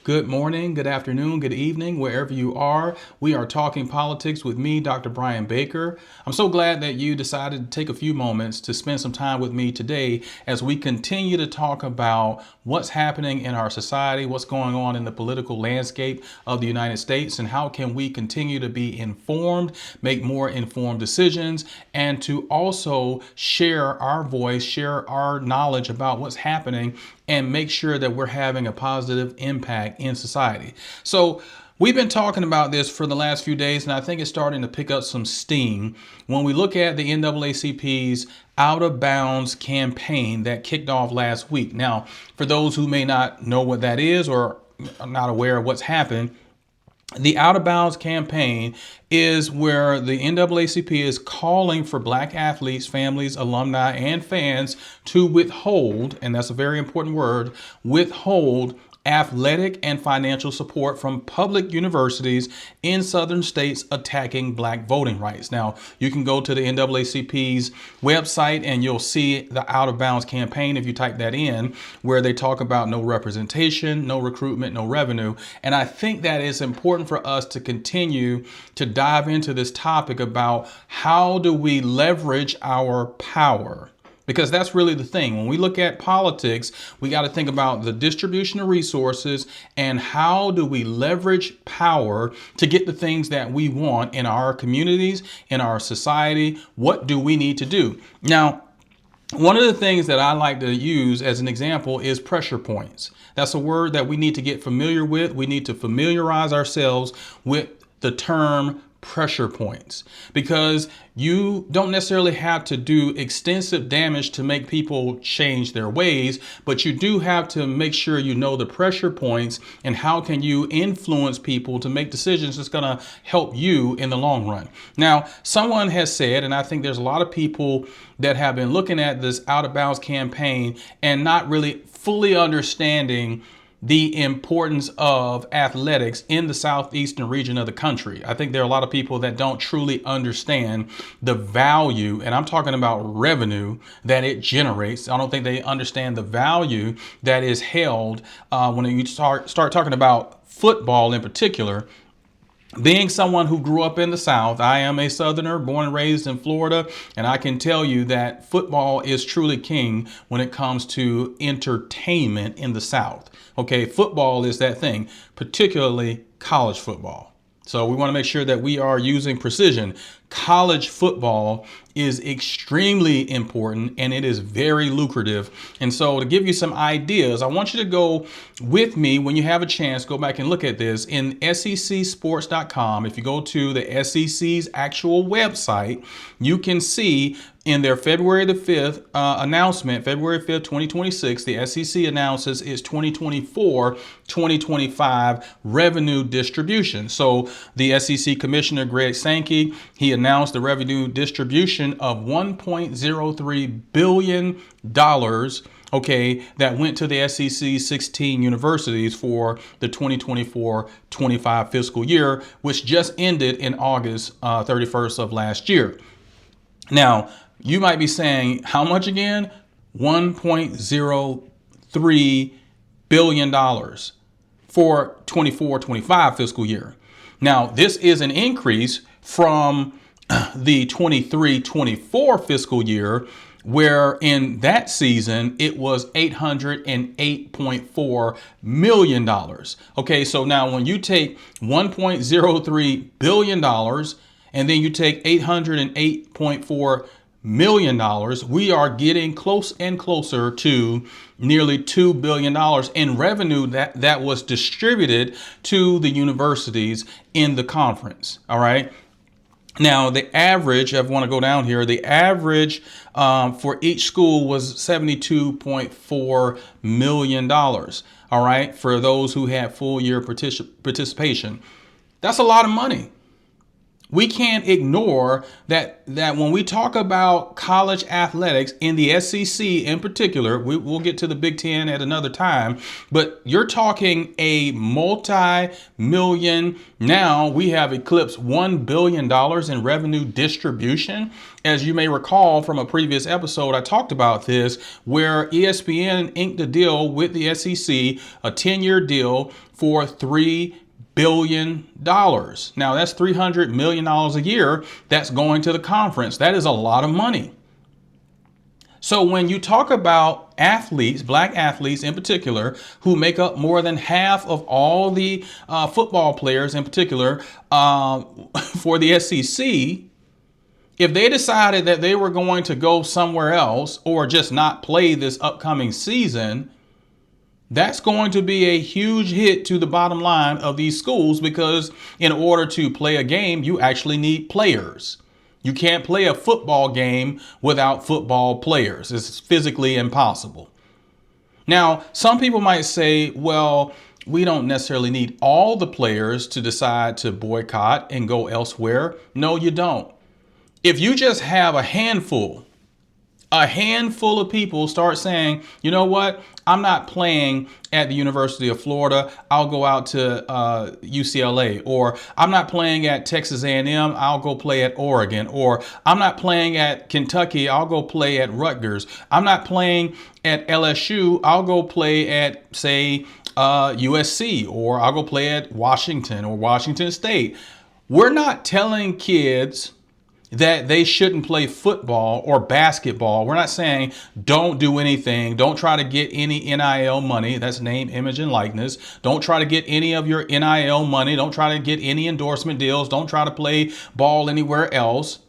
Good morning, good afternoon, good evening, wherever you are. We are talking politics with me, Dr. Brian Baker. I'm so glad that you decided to take a few moments to spend some time with me today as we continue to talk about what's happening in our society, what's going on in the political landscape of the United States, and how can we continue to be informed, make more informed decisions, and to also share our voice, share our knowledge about what's happening, and make sure that we're having a positive impact in society. So we've been talking about this for the last few days, and I think it's starting to pick up some steam when we look at the NAACP's out of bounds campaign that kicked off last week. Now, for those who may not know what that is or are not aware of what's happened, the out of bounds campaign is where the NAACP is calling for Black athletes, families, alumni, and fans to withhold, and that's a very important word, withhold athletic and financial support from public universities in southern states attacking Black voting rights. Now, you can go to the NAACP's website and you'll see the out of bounds campaign if you type that in, where they talk about no representation, no recruitment, no revenue. And I think that it's important for us to continue to dive into this topic about how do we leverage our power. Because that's really the thing. When we look at politics, we got to think about the distribution of resources and how do we leverage power to get the things that we want in our communities, in our society. What do we need to do? Now, one of the things that I like to use as an example is pressure points. That's a word that we need to get familiar with. We need to familiarize ourselves with the term pressure points, because you don't necessarily have to do extensive damage to make people change their ways, but you do have to make sure you know the pressure points and how can you influence people to make decisions that's going to help you in the long run. Now, someone has said, and I think there's a lot of people that have been looking at this out of bounds campaign and not really fully understanding the importance of athletics in the southeastern region of the country. I think there are a lot of people that don't truly understand the value, and I'm talking about revenue, that it generates. I don't think they understand the value that is held when you start talking about football in particular. Being someone who grew up in the South, I am a Southerner, born and raised in Florida, and I can tell you that football is truly king when it comes to entertainment in the South. Okay, football is that thing, particularly college football. So we want to make sure that we are using precision. College football is extremely important and it is very lucrative. And so to give you some ideas, I want you to go with me when you have a chance, go back and look at this in secsports.com. If you go to the SEC's actual website, you can see in their February the 5th announcement, February 5th, 2026, the SEC announces its 2024-2025 revenue distribution. So the SEC Commissioner Greg Sankey, he announced the revenue distribution of $1.03 billion, okay, that went to the SEC's 16 universities for the 2024-25 fiscal year, which just ended in August 31st of last year. Now, you might be saying, how much again? $1.03 billion for 24-25 fiscal year. Now, this is an increase from the 23-24 fiscal year, where in that season it was $808.4 million. Okay, so now when you take $1.03 billion and then you take $808.4 million, we are getting close and closer to nearly $2 billion in revenue that was distributed to the universities in the conference. All right. Now, the average, I want to go down here, the average for each school was $72.4 million. All right. For those who had full year participation. That's a lot of money. We can't ignore that when we talk about college athletics in the SEC in particular, we'll get to the Big Ten at another time, but you're talking a multi-million, now we have eclipsed $1 billion in revenue distribution. As you may recall from a previous episode, I talked about this, where ESPN inked a deal with the SEC, a 10-year deal for $3 billion. Now that's $300 million a year that's going to the conference. That is a lot of money. So when you talk about athletes, black athletes in particular, who make up more than half of all the football players in particular for the SEC, if they decided that they were going to go somewhere else or just not play this upcoming season, that's going to be a huge hit to the bottom line of these schools, because in order to play a game, you actually need players. You can't play a football game without football players. It's physically impossible. Now, some people might say, well, we don't necessarily need all the players to decide to boycott and go elsewhere. No, you don't. If you just have a handful of people start saying, you know what, I'm not playing at the University of Florida, I'll go out to UCLA, or I'm not playing at Texas A&M, I'll go play at Oregon, or I'm not playing at Kentucky, I'll go play at Rutgers, I'm not playing at LSU, I'll go play at, say, USC, or I'll go play at Washington or Washington State. We're not telling kids that they shouldn't play football or basketball. We're not saying don't do anything. Don't try to get any NIL money. That's name, image, and likeness. Don't try to get any of your NIL money. Don't try to get any endorsement deals. Don't try to play ball anywhere else.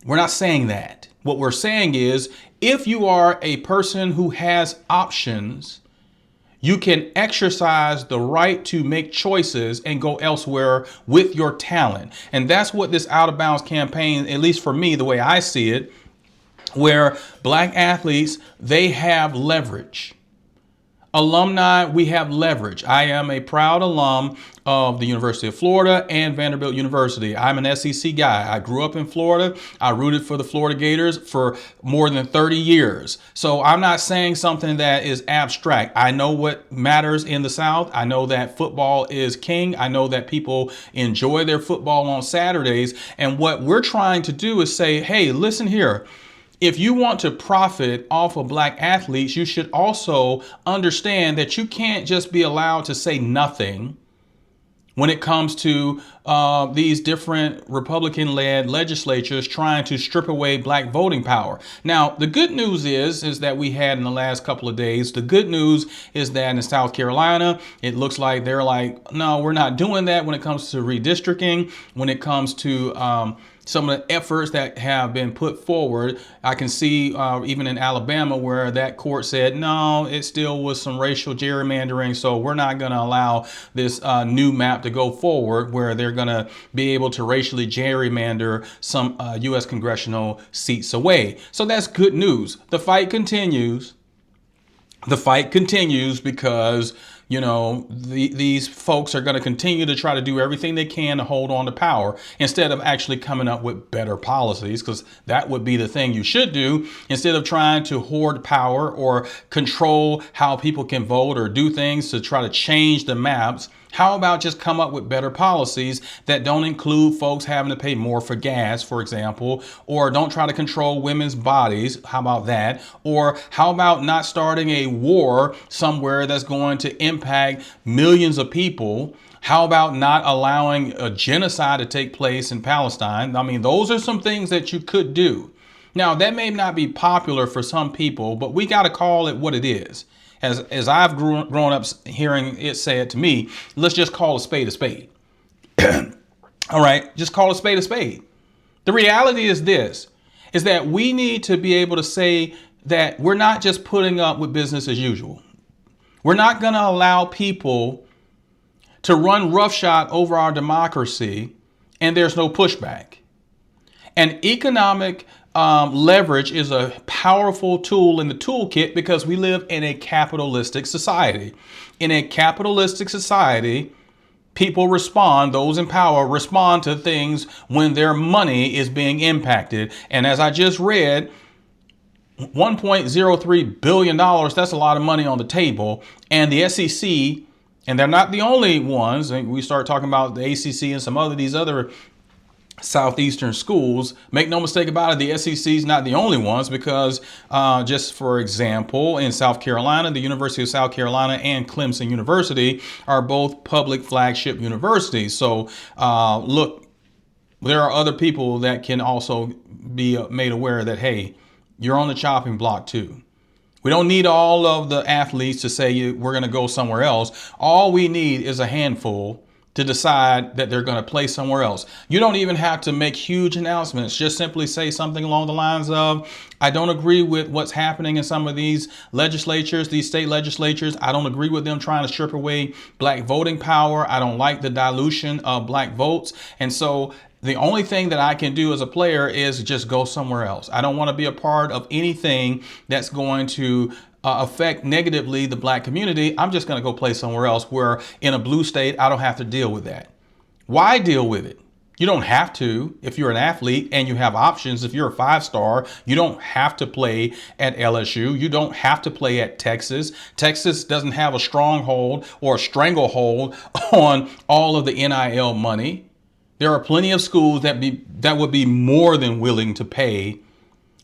We're not saying that. What we're saying is, if you are a person who has options, you can exercise the right to make choices and go elsewhere with your talent. And that's what this Out of Bounds campaign, at least for me, the way I see it, where black athletes, they have leverage. Alumni, we have leverage. I am a proud alum of the University of Florida and Vanderbilt University. I'm an SEC guy. I grew up in Florida. I rooted for the Florida Gators for more than 30 years. So I'm not saying something that is abstract. I know what matters in the South. I know that football is king. I know that people enjoy their football on Saturdays. And what we're trying to do is say, hey, listen here. If you want to profit off of black athletes, you should also understand that you can't just be allowed to say nothing when it comes to these different Republican-led legislatures trying to strip away black voting power. Now, the good news is that we had in the last couple of days, the good news is that in South Carolina, it looks like they're like, no, we're not doing that when it comes to redistricting, when it comes to some of the efforts that have been put forward. I can see even in Alabama where that court said, no, it still was some racial gerrymandering. So we're not going to allow this new map to go forward where they're going to be able to racially gerrymander some U.S. congressional seats away. So that's good news. The fight continues. The fight continues because, you know, these folks are going to continue to try to do everything they can to hold on to power instead of actually coming up with better policies, because that would be the thing you should do. Instead of trying to hoard power or control how people can vote or do things to try to change the maps, how about just come up with better policies that don't include folks having to pay more for gas, for example, or don't try to control women's bodies. How about that? Or how about not starting a war somewhere that's going to impact millions of people? How about not allowing a genocide to take place in Palestine? I mean, those are some things that you could do. Now, that may not be popular for some people, but we got to call it what it is. As I've grown up hearing it said to me, let's just call a spade a spade. All right, just call a spade a spade. The reality is this, is that we need to be able to say that we're not just putting up with business as usual. We're not going to allow people to run roughshod over our democracy and there's no pushback. And economic leverage is a powerful tool in the toolkit because we live in a capitalistic society. In a capitalistic society, People respond, those in power respond to things when their money is being impacted. And as I just read, $1.03 billion, that's a lot of money on the table. And the SEC, and they're not the only ones, and we start talking about the ACC and some other these other Southeastern schools. Make no mistake about it, the SEC is not the only ones, because just for example, in South Carolina, the University of South Carolina and Clemson University are both public flagship universities. So look, there are other people that can also be made aware that, hey, you're on the chopping block too. We don't need all of the athletes to say we're going to go somewhere else. All we need is a handful to decide that they're going to play somewhere else. You don't even have to make huge announcements. Just simply say something along the lines of, I don't agree with what's happening in some of these legislatures, these state legislatures. I don't agree with them trying to strip away black voting power. I don't like the dilution of black votes. And so the only thing that I can do as a player is just go somewhere else. I don't want to be a part of anything that's going to affect negatively the black community. I'm just going to go play somewhere else where in a blue state, I don't have to deal with that. Why deal with it? You don't have to if you're an athlete and you have options. If you're a 5-star, you don't have to play at LSU. You don't have to play at Texas. Texas doesn't have a stronghold or a stranglehold on all of the NIL money. There are plenty of schools that would be more than willing to pay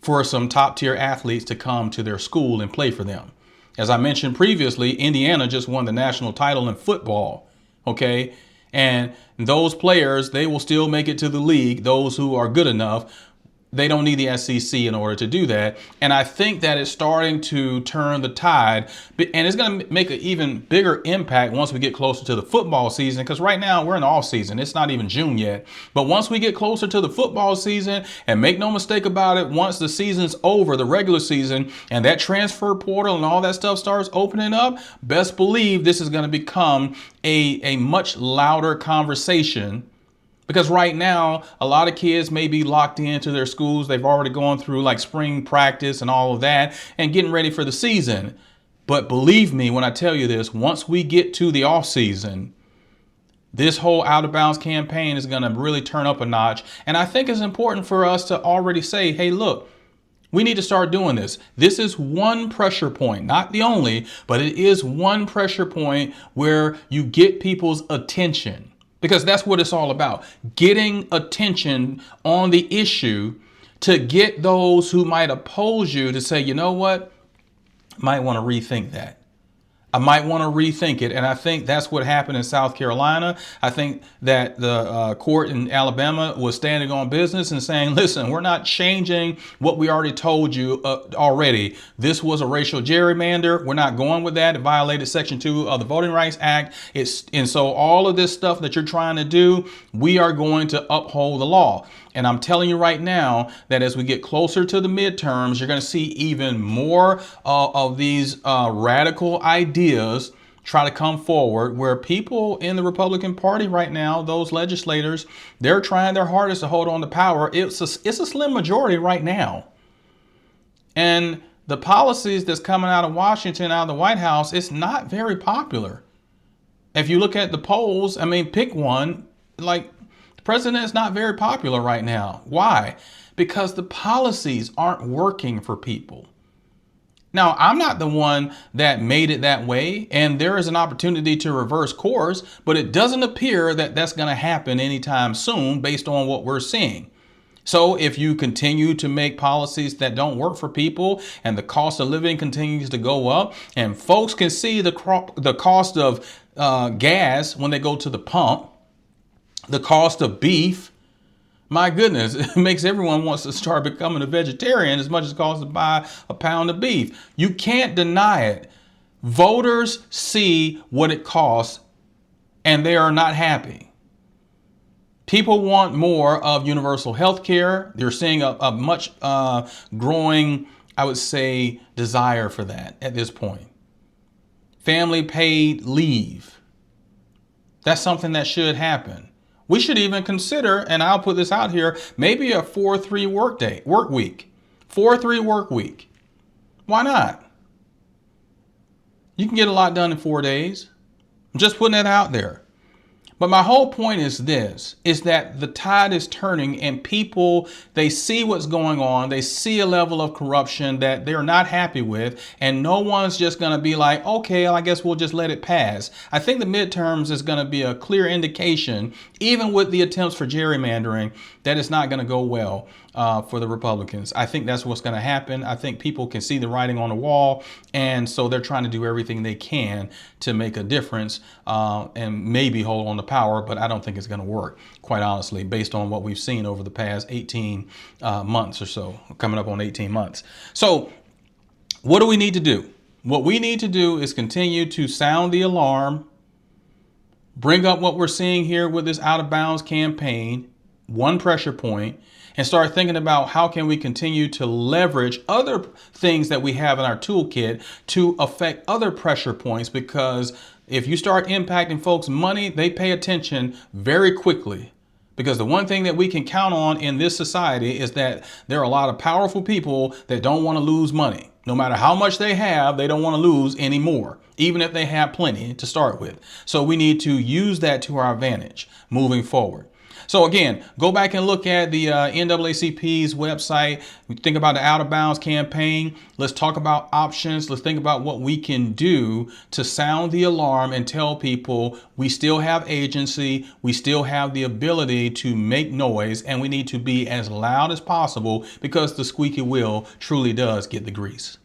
for some top tier athletes to come to their school and play for them. As I mentioned previously, Indiana just won the national title in football. Okay. And those players, they will still make it to the league. Those who are good enough, they don't need the SEC in order to do that. And I think that it's starting to turn the tide, and it's going to make an even bigger impact once we get closer to the football season, because right now we're in the off season. It's not even June yet. But once we get closer to the football season, and make no mistake about it, once the season's over, the regular season, and that transfer portal and all that stuff starts opening up, best believe this is going to become a much louder conversation. Because right now, a lot of kids may be locked into their schools. They've already gone through like spring practice and all of that and getting ready for the season. But believe me when I tell you this, once we get to the off season, this whole out of bounds campaign is going to really turn up a notch. And I think it's important for us to already say, hey, look, we need to start doing this. This is one pressure point, not the only, but it is one pressure point where you get people's attention. Because that's what it's all about, getting attention on the issue to get those who might oppose you to say, you know what, might want to rethink that. I might want to rethink it. And I think that's what happened in South Carolina. I think that the court in Alabama was standing on business and saying, listen, we're not changing what we already told you already. This was a racial gerrymander. We're not going with that. It violated Section 2 of the Voting Rights Act. And so all of this stuff that you're trying to do, we are going to uphold the law. And I'm telling you right now that as we get closer to the midterms, you're going to see even more of these radical ideas try to come forward, where people in the Republican Party right now, those legislators, they're trying their hardest to hold on to power. It's a slim majority right now. And the policies that's coming out of Washington, out of the White House, it's not very popular. If you look at the polls, I mean, pick one, like, the president is not very popular right now. Why? Because the policies aren't working for people. Now, I'm not the one that made it that way, and there is an opportunity to reverse course, but it doesn't appear that that's going to happen anytime soon based on what we're seeing. So if you continue to make policies that don't work for people and the cost of living continues to go up, and folks can see the cost of gas when they go to the pump, the cost of beef, my goodness, it makes everyone wants to start becoming a vegetarian as much as it costs to buy a pound of beef. You can't deny it. Voters see what it costs and they are not happy. People want more of universal health care. They're seeing a much growing, I would say, desire for that at this point. Family paid leave. That's something that should happen. We should even consider, and I'll put this out here, maybe a 4-3 work week. 4-3 work week. Why not? You can get a lot done in 4 days. I'm just putting that out there. But my whole point is this, is that the tide is turning and people, they see what's going on. They see a level of corruption that they're not happy with. And no one's just going to be like, okay, I guess we'll just let it pass. I think the midterms is going to be a clear indication, even with the attempts for gerrymandering, that it's not going to go well for the Republicans. I think that's what's going to happen. I think people can see the writing on the wall. And so they're trying to do everything they can to make a difference and maybe hold on to power. But I don't think it's going to work, quite honestly, based on what we've seen over the past 18 months or so, coming up on 18 months. So what do we need to do? What we need to do is continue to sound the alarm, bring up what we're seeing here with this out of bounds campaign, one pressure point, and start thinking about how can we continue to leverage other things that we have in our toolkit to affect other pressure points. Because if you start impacting folks' money, they pay attention very quickly. Because the one thing that we can count on in this society is that there are a lot of powerful people that don't want to lose money. No matter how much they have, they don't want to lose any more, even if they have plenty to start with. So we need to use that to our advantage moving forward. So again, go back and look at the NAACP's website. Think about the out of bounds campaign. Let's talk about options. Let's think about what we can do to sound the alarm and tell people we still have agency. We still have the ability to make noise, and we need to be as loud as possible because the squeaky wheel truly does get the grease.